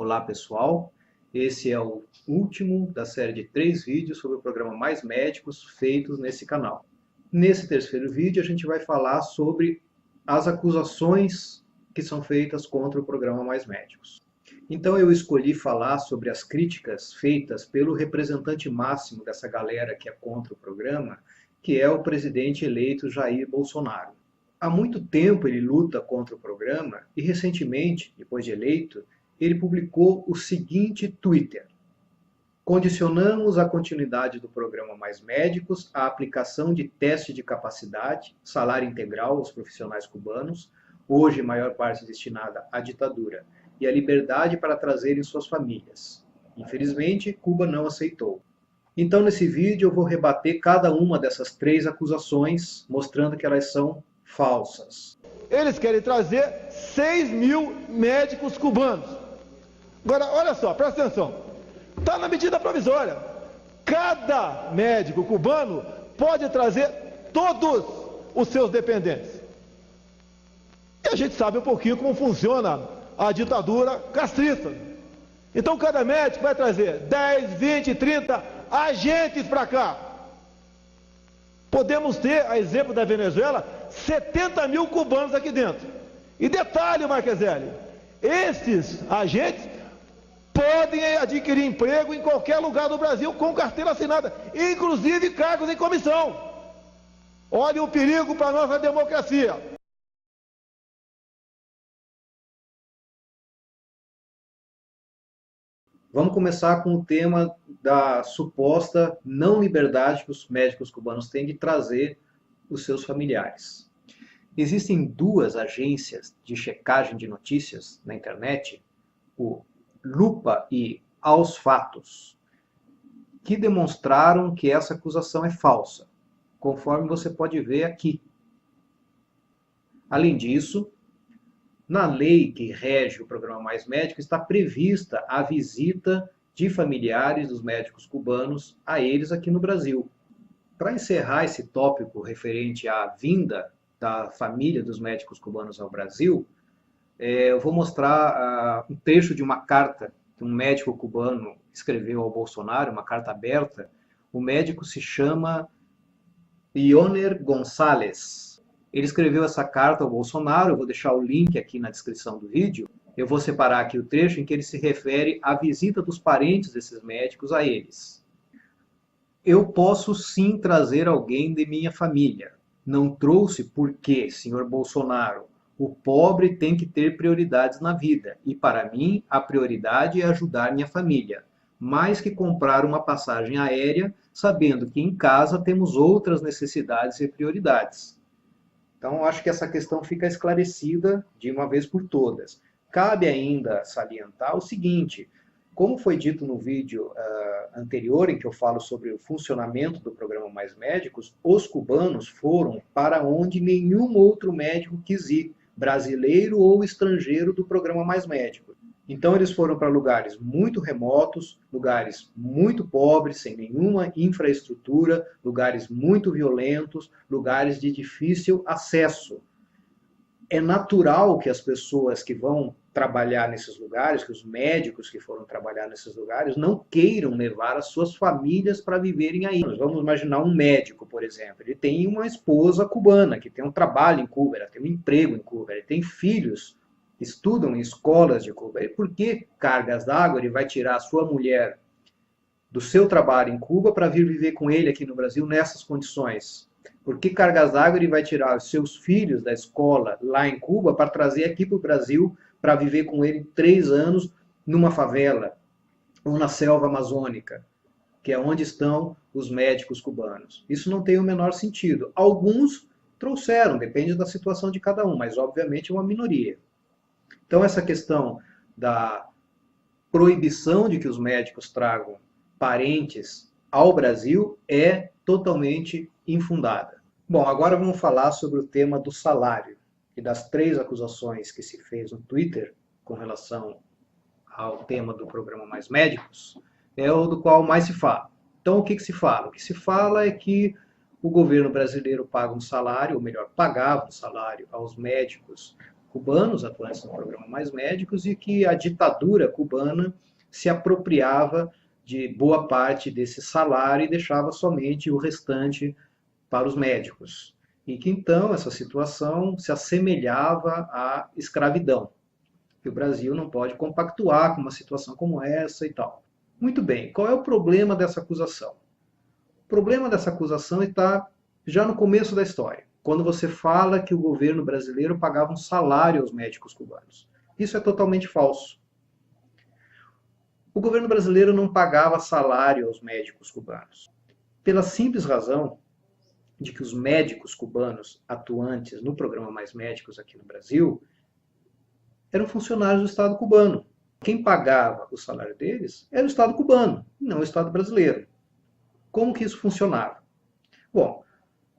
Olá pessoal, esse é o último da série de 3 vídeos sobre o programa Mais Médicos feitos nesse canal. Nesse terceiro vídeo a gente vai falar sobre as acusações que são feitas contra o programa Mais Médicos. Então eu escolhi falar sobre as críticas feitas pelo representante máximo dessa galera que é contra o programa, que é o presidente eleito Jair Bolsonaro. Há muito tempo ele luta contra o programa e recentemente, depois de eleito, ele publicou o seguinte Twitter: condicionamos a continuidade do programa Mais Médicos à aplicação de teste de capacidade, salário integral aos profissionais cubanos, hoje maior parte destinada à ditadura, e a liberdade para trazerem suas famílias. Infelizmente, Cuba não aceitou. Então, nesse vídeo, eu vou rebater cada uma dessas 3 acusações, mostrando que elas são falsas. Eles querem trazer 6 mil médicos cubanos. Agora, olha só, presta atenção. Está na medida provisória. Cada médico cubano pode trazer todos os seus dependentes. E a gente sabe um pouquinho como funciona a ditadura castrista. Então, cada médico vai trazer 10, 20, 30 agentes para cá. Podemos ter, a exemplo da Venezuela, 70 mil cubanos aqui dentro. E detalhe, Marqueselli, esses agentes podem adquirir emprego em qualquer lugar do Brasil com carteira assinada, inclusive cargos em comissão. Olha o perigo para a nossa democracia. Vamos começar com o tema da suposta não liberdade que os médicos cubanos têm de trazer os seus familiares. Existem 2 agências de checagem de notícias na internet, o Lupa e Aos Fatos, que demonstraram que essa acusação é falsa, conforme você pode ver aqui. Além disso, na lei que rege o programa Mais Médicos está prevista a visita de familiares dos médicos cubanos a eles aqui no Brasil. Para encerrar esse tópico referente à vinda da família dos médicos cubanos ao Brasil, eu vou mostrar um trecho de uma carta que um médico cubano escreveu ao Bolsonaro, uma carta aberta. O médico se chama Ioner Gonçalves. Ele escreveu essa carta ao Bolsonaro, eu vou deixar o link aqui na descrição do vídeo. Eu vou separar aqui o trecho em que ele se refere à visita dos parentes desses médicos a eles. Eu posso sim trazer alguém de minha família. Não trouxe porque, senhor Bolsonaro, o pobre tem que ter prioridades na vida, e para mim a prioridade é ajudar minha família, mais que comprar uma passagem aérea, sabendo que em casa temos outras necessidades e prioridades. Então, acho que essa questão fica esclarecida de uma vez por todas. Cabe ainda salientar o seguinte: como foi dito no vídeo anterior, em que eu falo sobre o funcionamento do programa Mais Médicos, os cubanos foram para onde nenhum outro médico quis ir, brasileiro ou estrangeiro, do programa Mais Médicos. Então eles foram para lugares muito remotos, lugares muito pobres, sem nenhuma infraestrutura, lugares muito violentos, lugares de difícil acesso. É natural que as pessoas que vão trabalhar nesses lugares, que os médicos que foram trabalhar nesses lugares, não queiram levar as suas famílias para viverem aí. Vamos imaginar um médico, por exemplo. Ele tem uma esposa cubana, que tem um trabalho em Cuba, ela tem um emprego em Cuba, ele tem filhos que estudam em escolas de Cuba. E por que cargas d'água ele vai tirar a sua mulher do seu trabalho em Cuba para vir viver com ele aqui no Brasil nessas condições? Por que cargas d'água ele vai tirar os seus filhos da escola lá em Cuba para trazer aqui para o Brasil para viver com ele 3 anos numa favela ou na selva amazônica, que é onde estão os médicos cubanos? Isso não tem o menor sentido. Alguns trouxeram, depende da situação de cada um, mas obviamente é uma minoria. Então essa questão da proibição de que os médicos tragam parentes ao Brasil é totalmente infundada. Bom, agora vamos falar sobre o tema do salário. E das 3 acusações que se fez no Twitter com relação ao tema do programa Mais Médicos, é o do qual mais se fala. Então, o que se fala? O que se fala é que o governo brasileiro paga um salário, ou melhor, pagava um salário aos médicos cubanos atuantes no programa Mais Médicos e que a ditadura cubana se apropriava de boa parte desse salário e deixava somente o restante para os médicos. E que então essa situação se assemelhava à escravidão. Que o Brasil não pode compactuar com uma situação como essa e tal. Muito bem, qual é o problema dessa acusação? O problema dessa acusação está já no começo da história, quando você fala que o governo brasileiro pagava um salário aos médicos cubanos. Isso é totalmente falso. O governo brasileiro não pagava salário aos médicos cubanos, pela simples razão de que os médicos cubanos atuantes no programa Mais Médicos aqui no Brasil eram funcionários do Estado cubano. Quem pagava o salário deles era o Estado cubano, não o Estado brasileiro. Como que isso funcionava? Bom,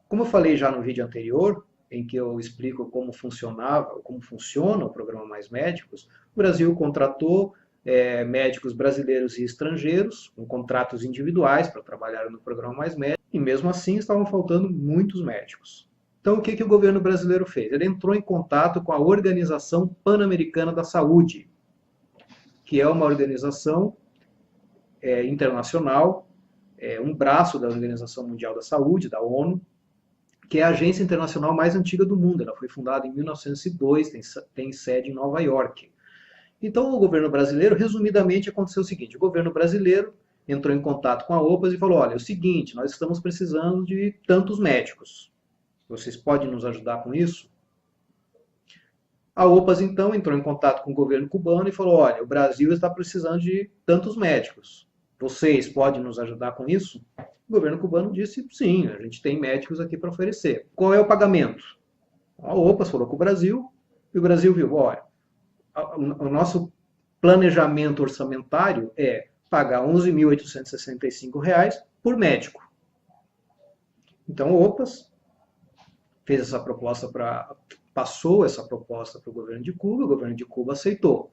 como eu falei já no vídeo anterior, em que eu explico como funcionava, como funciona o programa Mais Médicos, o Brasil contratou médicos brasileiros e estrangeiros, com contratos individuais para trabalhar no programa Mais Médicos, e mesmo assim estavam faltando muitos médicos. Então o que o governo brasileiro fez? Ele entrou em contato com a Organização Pan-Americana da Saúde, que é uma organização internacional, um braço da Organização Mundial da Saúde, da ONU, que é a agência internacional mais antiga do mundo. Ela foi fundada em 1902, tem sede em Nova York. Então o governo brasileiro, resumidamente, aconteceu o seguinte: o governo brasileiro entrou em contato com a OPAS e falou: olha, é o seguinte, nós estamos precisando de tantos médicos. Vocês podem nos ajudar com isso? A OPAS, então, entrou em contato com o governo cubano e falou: olha, o Brasil está precisando de tantos médicos. Vocês podem nos ajudar com isso? O governo cubano disse: sim, a gente tem médicos aqui para oferecer. Qual é o pagamento? A OPAS falou com o Brasil e o Brasil viu: olha, o nosso planejamento orçamentário é pagar R$ 11.865 por médico. Então, a OPAS fez essa proposta passou essa proposta para o governo de Cuba aceitou.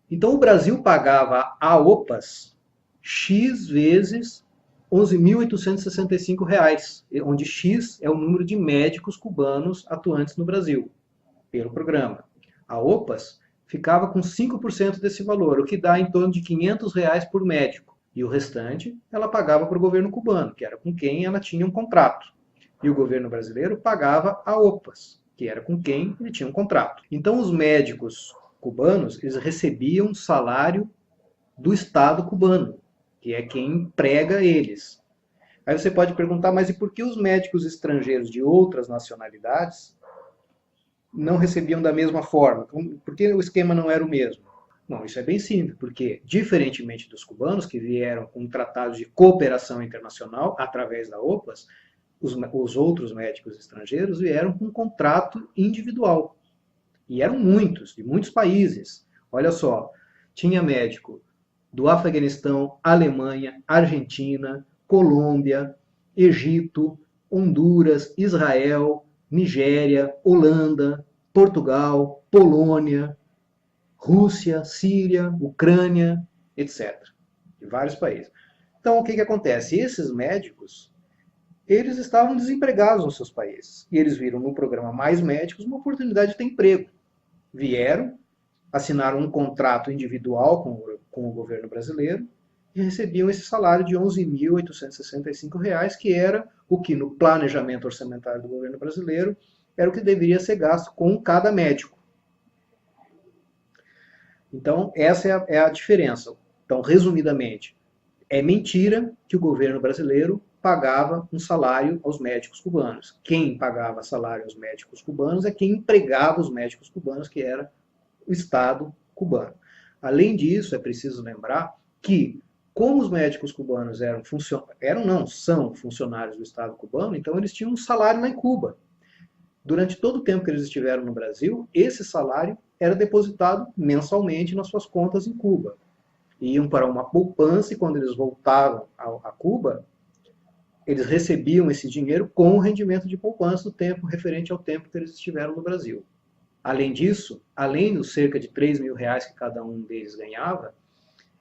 Então o Brasil pagava a OPAS X vezes R$ 11.865, onde X é o número de médicos cubanos atuantes no Brasil, pelo programa. A OPAS ficava com 5% desse valor, o que dá em torno de R$ 500 por médico. E o restante ela pagava para o governo cubano, que era com quem ela tinha um contrato. E o governo brasileiro pagava a OPAS, que era com quem ele tinha um contrato. Então os médicos cubanos, eles recebiam salário do Estado cubano, que é quem emprega eles. Aí você pode perguntar, mas e por que os médicos estrangeiros de outras nacionalidades não recebiam da mesma forma? Por que o esquema não era o mesmo? Bom, isso é bem simples, porque, diferentemente dos cubanos, que vieram com tratados de cooperação internacional através da OPAS, os outros médicos estrangeiros vieram com um contrato individual. E eram muitos, de muitos países. Olha só, tinha médico do Afeganistão, Alemanha, Argentina, Colômbia, Egito, Honduras, Israel, Nigéria, Holanda, Portugal, Polônia, Rússia, Síria, Ucrânia, etc. De vários países. Então, o que acontece? Esses médicos, eles estavam desempregados nos seus países. E eles viram no programa Mais Médicos uma oportunidade de ter emprego. Vieram, assinaram um contrato individual com o governo brasileiro e recebiam esse salário de R$ 11.865, que era o que no planejamento orçamentário do governo brasileiro era o que deveria ser gasto com cada médico. Então, essa é a diferença. Então, resumidamente, é mentira que o governo brasileiro pagava um salário aos médicos cubanos. Quem pagava salário aos médicos cubanos é quem empregava os médicos cubanos, que era o Estado cubano. Além disso, é preciso lembrar que, como os médicos cubanos são funcionários do Estado cubano, então eles tinham um salário lá em Cuba. Durante todo o tempo que eles estiveram no Brasil, esse salário era depositado mensalmente nas suas contas em Cuba. Iam para uma poupança e quando eles voltavam a Cuba, eles recebiam esse dinheiro com o rendimento de poupança do tempo referente ao tempo que eles estiveram no Brasil. Além disso, além dos cerca de R$ 3.000 que cada um deles ganhava,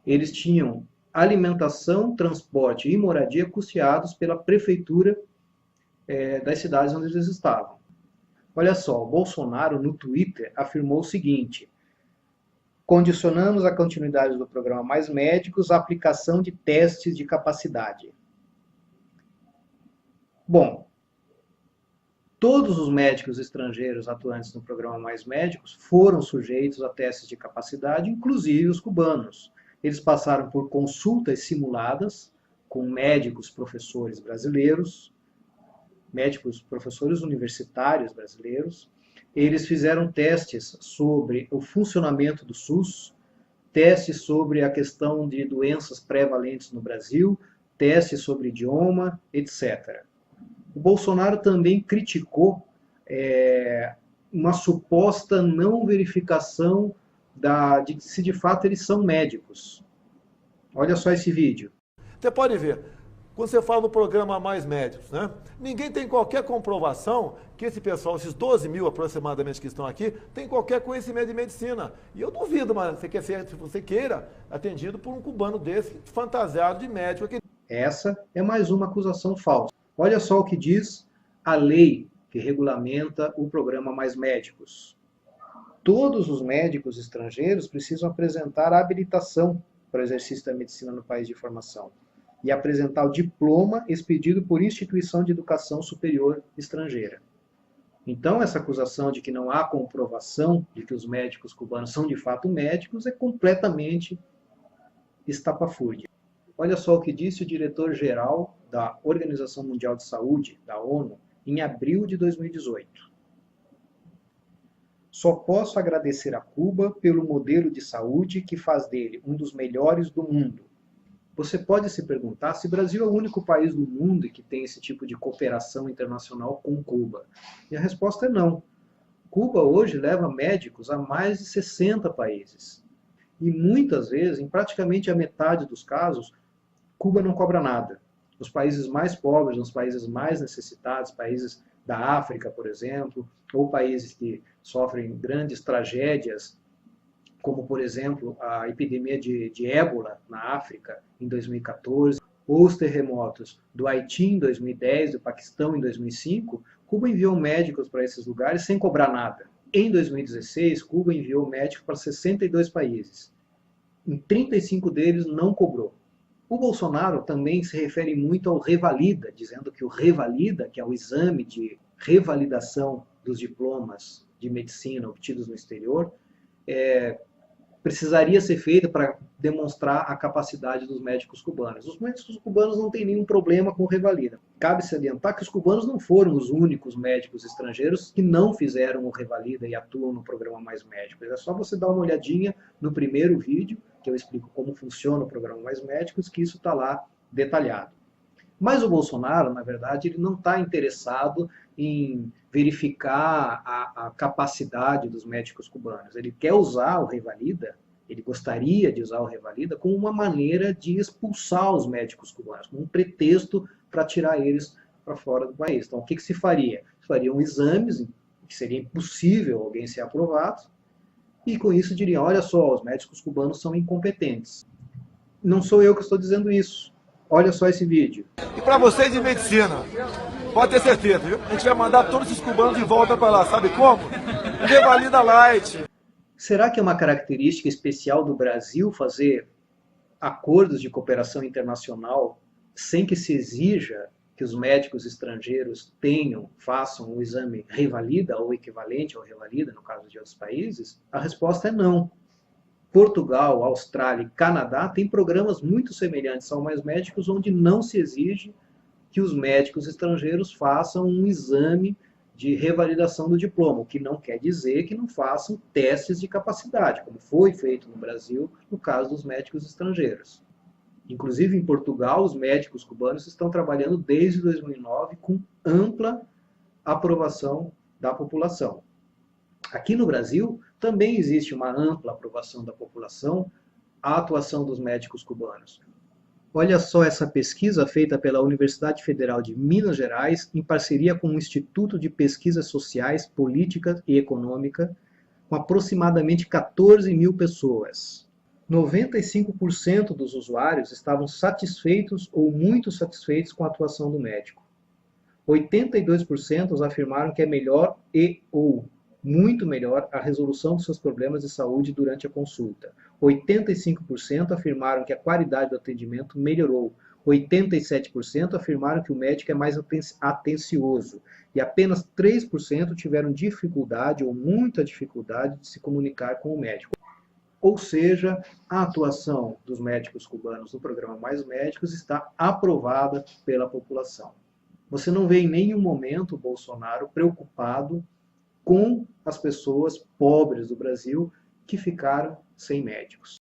eles tinham alimentação, transporte e moradia custeados pela prefeitura das cidades onde eles estavam. Olha só, o Bolsonaro no Twitter afirmou o seguinte: condicionamos a continuidade do programa Mais Médicos à aplicação de testes de capacidade. Bom, todos os médicos estrangeiros atuantes no programa Mais Médicos foram sujeitos a testes de capacidade, inclusive os cubanos. Eles passaram por consultas simuladas com médicos professores brasileiros, médicos professores universitários brasileiros. Eles fizeram testes sobre o funcionamento do SUS, testes sobre a questão de doenças prevalentes no Brasil, testes sobre idioma, etc. O Bolsonaro também criticou uma suposta não verificação de se de fato eles são médicos. Olha só esse vídeo. Você pode ver, quando você fala no programa Mais Médicos, né? Ninguém tem qualquer comprovação que esse pessoal, esses 12 mil aproximadamente que estão aqui, tem qualquer conhecimento de medicina. E eu duvido, mas se você queira, atendido por um cubano desse, fantasiado de médico. Essa é mais uma acusação falsa. Olha só o que diz a lei que regulamenta o programa Mais Médicos. Todos os médicos estrangeiros precisam apresentar a habilitação para o exercício da medicina no país de formação e apresentar o diploma expedido por instituição de educação superior estrangeira. Então, essa acusação de que não há comprovação de que os médicos cubanos são de fato médicos é completamente estapafúrdia. Olha só o que disse o diretor-geral da Organização Mundial de Saúde, da ONU, em abril de 2018. Só posso agradecer a Cuba pelo modelo de saúde que faz dele um dos melhores do mundo. Você pode se perguntar se o Brasil é o único país do mundo que tem esse tipo de cooperação internacional com Cuba. E a resposta é não. Cuba hoje leva médicos a mais de 60 países. E muitas vezes, em praticamente a metade dos casos, Cuba não cobra nada. Nos países mais pobres, nos países mais necessitados, países da África, por exemplo, ou países que sofrem grandes tragédias, como, por exemplo, a epidemia de ébola na África em 2014, ou os terremotos do Haiti em 2010, do Paquistão em 2005, Cuba enviou médicos para esses lugares sem cobrar nada. Em 2016, Cuba enviou médicos para 62 países. Em 35 deles não cobrou. O Bolsonaro também se refere muito ao Revalida, dizendo que o Revalida, que é o exame de revalidação dos diplomas de medicina obtidos no exterior, precisaria ser feito para demonstrar a capacidade dos médicos cubanos. Os médicos cubanos não têm nenhum problema com o Revalida. Cabe salientar que os cubanos não foram os únicos médicos estrangeiros que não fizeram o Revalida e atuam no programa Mais Médicos. É só você dar uma olhadinha no primeiro vídeo, que eu explico como funciona o programa Mais Médicos, que isso está lá detalhado. Mas o Bolsonaro, na verdade, ele não está interessado em verificar a capacidade dos médicos cubanos. Ele quer usar o Revalida, ele gostaria de usar o Revalida como uma maneira de expulsar os médicos cubanos, como um pretexto para tirar eles para fora do país. Então, o que se faria? Fariam exames, que seria impossível alguém ser aprovado, e com isso diriam, olha só, os médicos cubanos são incompetentes. Não sou eu que estou dizendo isso. Olha só esse vídeo. E para vocês de medicina, pode ter certeza, viu? A gente vai mandar todos esses cubanos de volta para lá, sabe como? Revalida Light. Será que é uma característica especial do Brasil fazer acordos de cooperação internacional sem que se exija que os médicos estrangeiros façam o exame Revalida ou equivalente ao Revalida, no caso de outros países? A resposta é não. Portugal, Austrália e Canadá têm programas muito semelhantes ao Mais Médicos, onde não se exige que os médicos estrangeiros façam um exame de revalidação do diploma, o que não quer dizer que não façam testes de capacidade, como foi feito no Brasil no caso dos médicos estrangeiros. Inclusive, em Portugal, os médicos cubanos estão trabalhando desde 2009 com ampla aprovação da população. Aqui no Brasil, também existe uma ampla aprovação da população à atuação dos médicos cubanos. Olha só essa pesquisa feita pela Universidade Federal de Minas Gerais, em parceria com o Instituto de Pesquisas Sociais, Política e Econômica, com aproximadamente 14 mil pessoas. 95% dos usuários estavam satisfeitos ou muito satisfeitos com a atuação do médico. 82% afirmaram que é melhor ou muito melhor a resolução dos seus problemas de saúde durante a consulta. 85% afirmaram que a qualidade do atendimento melhorou. 87% afirmaram que o médico é mais atencioso. E apenas 3% tiveram dificuldade ou muita dificuldade de se comunicar com o médico. Ou seja, a atuação dos médicos cubanos no programa Mais Médicos está aprovada pela população. Você não vê em nenhum momento o Bolsonaro preocupado com as pessoas pobres do Brasil que ficaram sem médicos.